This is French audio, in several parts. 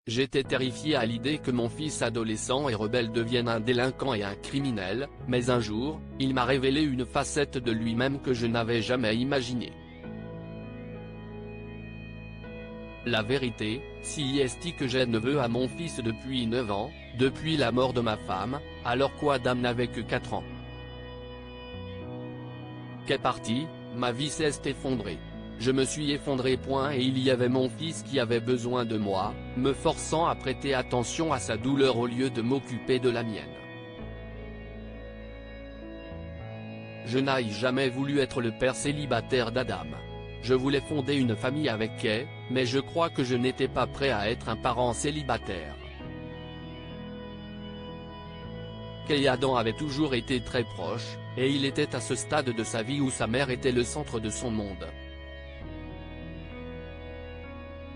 J'étais terrifié à l'idée que mon fils adolescent et rebelle devienne un délinquant et un criminel, mais un jour, il m'a révélé une facette de lui-même que je n'avais jamais imaginée. La vérité, c'est que j'ai neveu à mon fils depuis 9 ans, depuis la mort de ma femme, alors qu'Adam n'avait que 4 ans. Qu'est parti, ma vie s'est effondrée. Je me suis effondré et il y avait mon fils qui avait besoin de moi, me forçant à prêter attention à sa douleur au lieu de m'occuper de la mienne. Je n'ai jamais voulu être le père célibataire d'Adam. Je voulais fonder une famille avec Kay, mais je crois que je n'étais pas prêt à être un parent célibataire. Kay et Adam avaient toujours été très proches, et il était à ce stade de sa vie où sa mère était le centre de son monde.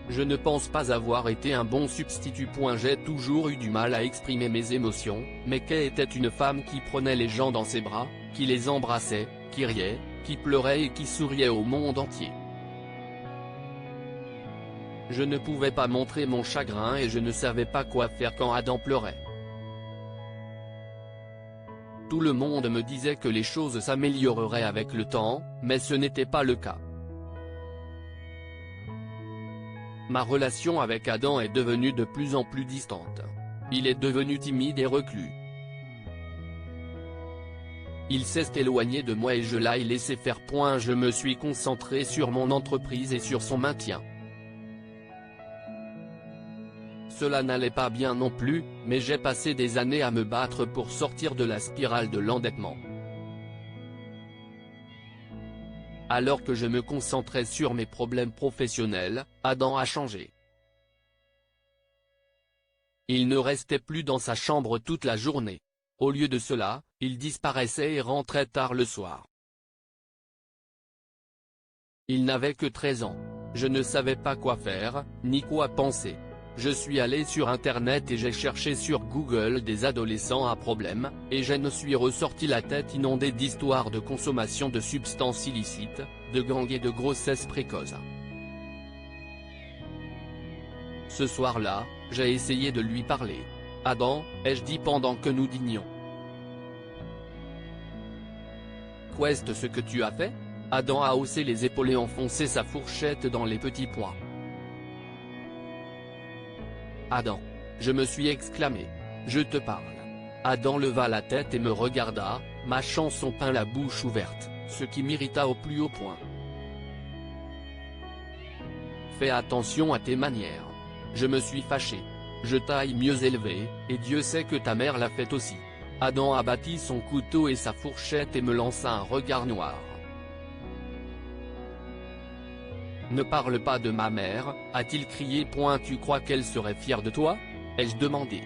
Je ne pense pas avoir été un bon substitut. J'ai toujours eu du mal à exprimer mes émotions, mais Kay était une femme qui prenait les gens dans ses bras, qui les embrassait, qui riait, qui pleurait et qui souriait au monde entier. Je ne pouvais pas montrer mon chagrin et je ne savais pas quoi faire quand Adam pleurait. Tout le monde me disait que les choses s'amélioreraient avec le temps, mais ce n'était pas le cas. Ma relation avec Adam est devenue de plus en plus distante. Il est devenu timide et reclus. Il s'est éloigné de moi et je l'ai laissé faire. Je me suis concentré sur mon entreprise et sur son maintien. Cela n'allait pas bien non plus, mais j'ai passé des années à me battre pour sortir de la spirale de l'endettement. Alors que je me concentrais sur mes problèmes professionnels, Adam a changé. Il ne restait plus dans sa chambre toute la journée. Au lieu de cela, il disparaissait et rentrait tard le soir. Il n'avait que 13 ans. Je ne savais pas quoi faire, ni quoi penser. Je suis allé sur internet et j'ai cherché sur Google des adolescents à problème, et je me suis ressorti la tête inondée d'histoires de consommation de substances illicites, de gangs et de grossesses précoces. Ce soir-là, j'ai essayé de lui parler. « Adam », ai-je dit pendant que nous dînions. « Qu'est-ce ce que tu as fait ?» Adam a haussé les épaules et enfoncé sa fourchette dans les petits pois. « Adam !» je me suis exclamé. « Je te parle. » Adam leva la tête et me regarda, mâchant son pain la bouche ouverte, ce qui m'irrita au plus haut point. « Fais attention à tes manières. » Je me suis fâché. Je t'ai mieux élevé, et Dieu sait que ta mère l'a fait aussi. Adam abattit son couteau et sa fourchette et me lança un regard noir. « Ne parle pas de ma mère, a-t-il crié. Tu crois qu'elle serait fière de toi ?» ai-je demandé.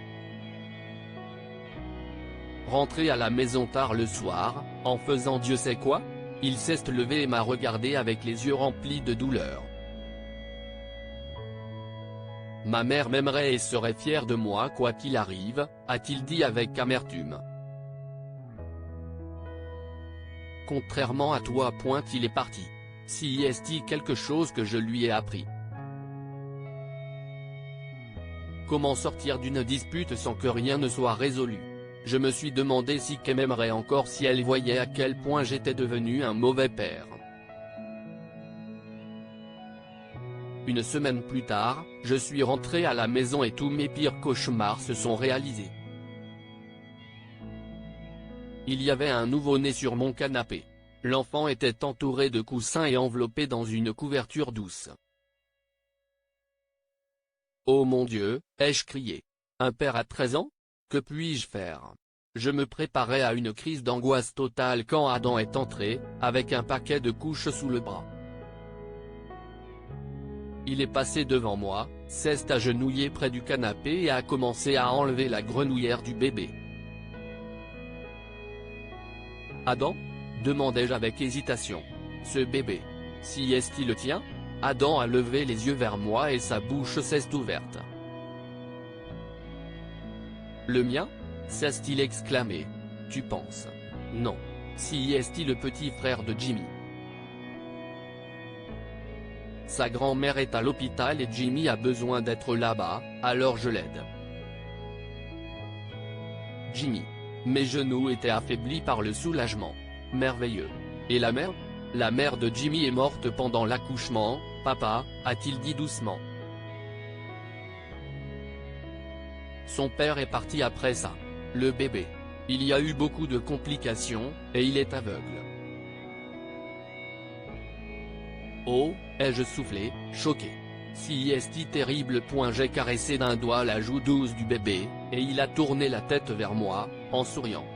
Rentré à la maison tard le soir, en faisant Dieu sait quoi, il s'est levé et m'a regardé avec les yeux remplis de douleur. « Ma mère m'aimerait et serait fière de moi quoi qu'il arrive, a-t-il dit avec amertume. Contrairement à toi. Il est parti. Si est-il quelque chose que je lui ai appris. Comment sortir d'une dispute sans que rien ne soit résolu? Je me suis demandé si Kay m'aimerait encore si elle voyait à quel point j'étais devenu un mauvais père. Une semaine plus tard, je suis rentré à la maison et tous mes pires cauchemars se sont réalisés. Il y avait un nouveau-né sur mon canapé. L'enfant était entouré de coussins et enveloppé dans une couverture douce. « Oh mon Dieu !» ai-je crié. « Un père à 13 ans? Que puis-je faire ?» Je me préparais à une crise d'angoisse totale quand Adam est entré, avec un paquet de couches sous le bras. Il est passé devant moi, s'est agenouillé près du canapé et a commencé à enlever la grenouillère du bébé. « Adam ?» demandai-je avec hésitation. « Ce bébé. Si est-il le tien ?» Adam a levé les yeux vers moi et sa bouche s'est ouverte. « Le mien ?» s'est-il exclamé. « Tu penses ? Non. Si est-il le petit frère de Jimmy ? Sa grand-mère est à l'hôpital et Jimmy a besoin d'être là-bas, alors je l'aide. Jimmy. Mes genoux étaient affaiblis par le soulagement. Merveilleux. Et la mère? La mère de Jimmy est morte pendant l'accouchement, papa, a-t-il dit doucement. Son père est parti après ça. Le bébé. Il y a eu beaucoup de complications, et il est aveugle. Oh, ai-je soufflé, choqué. Si est terrible. J'ai caressé d'un doigt la joue douce du bébé, et il a tourné la tête vers moi, en souriant.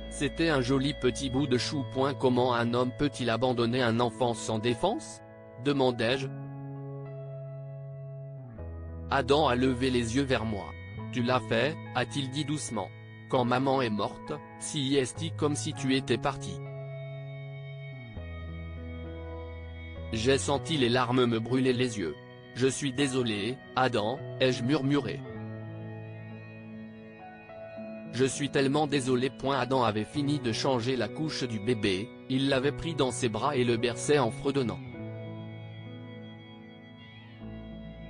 C'était un joli petit bout de chou. Comment un homme peut-il abandonner un enfant sans défense? Demandai-je. Adam a levé les yeux vers moi. Tu l'as fait, a-t-il dit doucement. Quand maman est morte, si est comme si tu étais parti. J'ai senti les larmes me brûler les yeux. Je suis désolé, Adam, ai-je murmuré. Je suis tellement désolé. Adam avait fini de changer la couche du bébé, il l'avait pris dans ses bras et le berçait en fredonnant.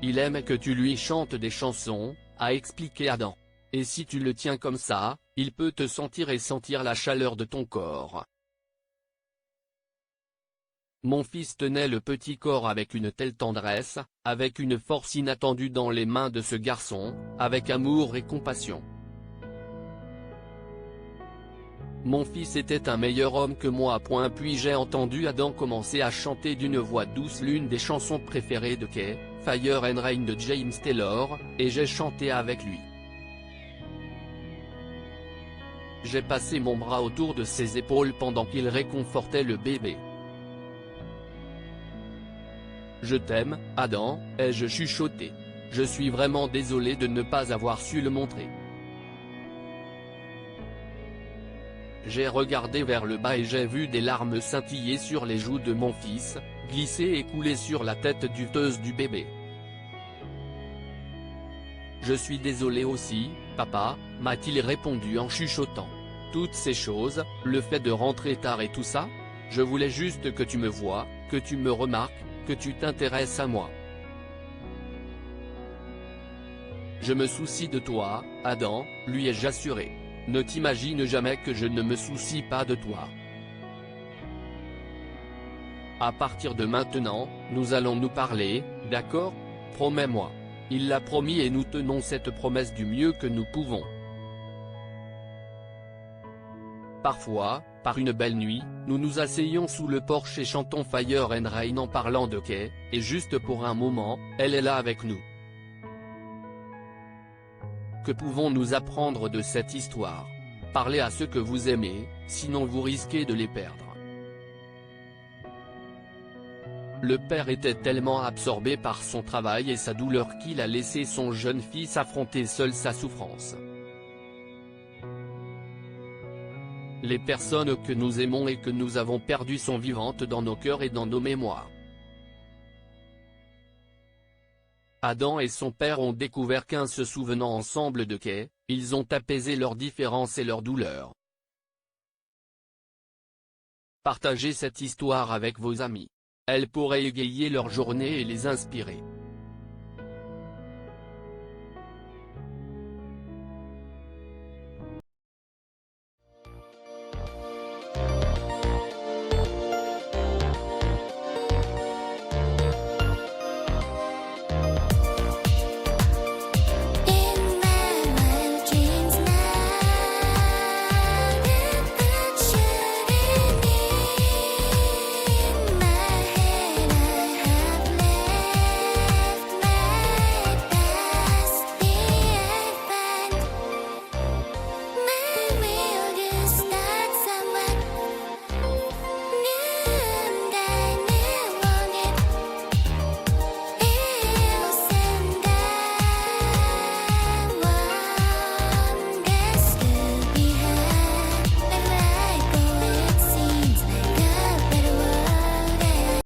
Il aime que tu lui chantes des chansons, a expliqué Adam. Et si tu le tiens comme ça, il peut te sentir et sentir la chaleur de ton corps. Mon fils tenait le petit corps avec une telle tendresse, avec une force inattendue dans les mains de ce garçon, avec amour et compassion. Mon fils était un meilleur homme que moi. Puis j'ai entendu Adam commencer à chanter d'une voix douce l'une des chansons préférées de Kay, Fire and Rain de James Taylor, et j'ai chanté avec lui. J'ai passé mon bras autour de ses épaules pendant qu'il réconfortait le bébé. Je t'aime, Adam, ai-je chuchoté. Je suis vraiment désolé de ne pas avoir su le montrer. J'ai regardé vers le bas et j'ai vu des larmes scintiller sur les joues de mon fils, glisser et couler sur la tête duteuse du bébé. Je suis désolé aussi, papa, m'a-t-il répondu en chuchotant. Toutes ces choses, le fait de rentrer tard et tout ça? Je voulais juste que tu me vois, que tu me remarques, que tu t'intéresses à moi. Je me soucie de toi, Adam, lui ai-je assuré. Ne t'imagine jamais que je ne me soucie pas de toi. À partir de maintenant, nous allons nous parler, d'accord? Promets-moi. Il l'a promis et nous tenons cette promesse du mieux que nous pouvons. Parfois, par une belle nuit, nous nous asseyons sous le porche et chantons Fire and Rain en parlant de Kay, et juste pour un moment, elle est là avec nous. Que pouvons-nous apprendre de cette histoire? Parlez à ceux que vous aimez, sinon vous risquez de les perdre. Le père était tellement absorbé par son travail et sa douleur qu'il a laissé son jeune fils affronter seul sa souffrance. Les personnes que nous aimons et que nous avons perdues sont vivantes dans nos cœurs et dans nos mémoires. Adam et son père ont découvert qu'en se souvenant ensemble de Kay, ils ont apaisé leurs différences et leurs douleurs. Partagez cette histoire avec vos amis. Elle pourrait égayer leur journée et les inspirer.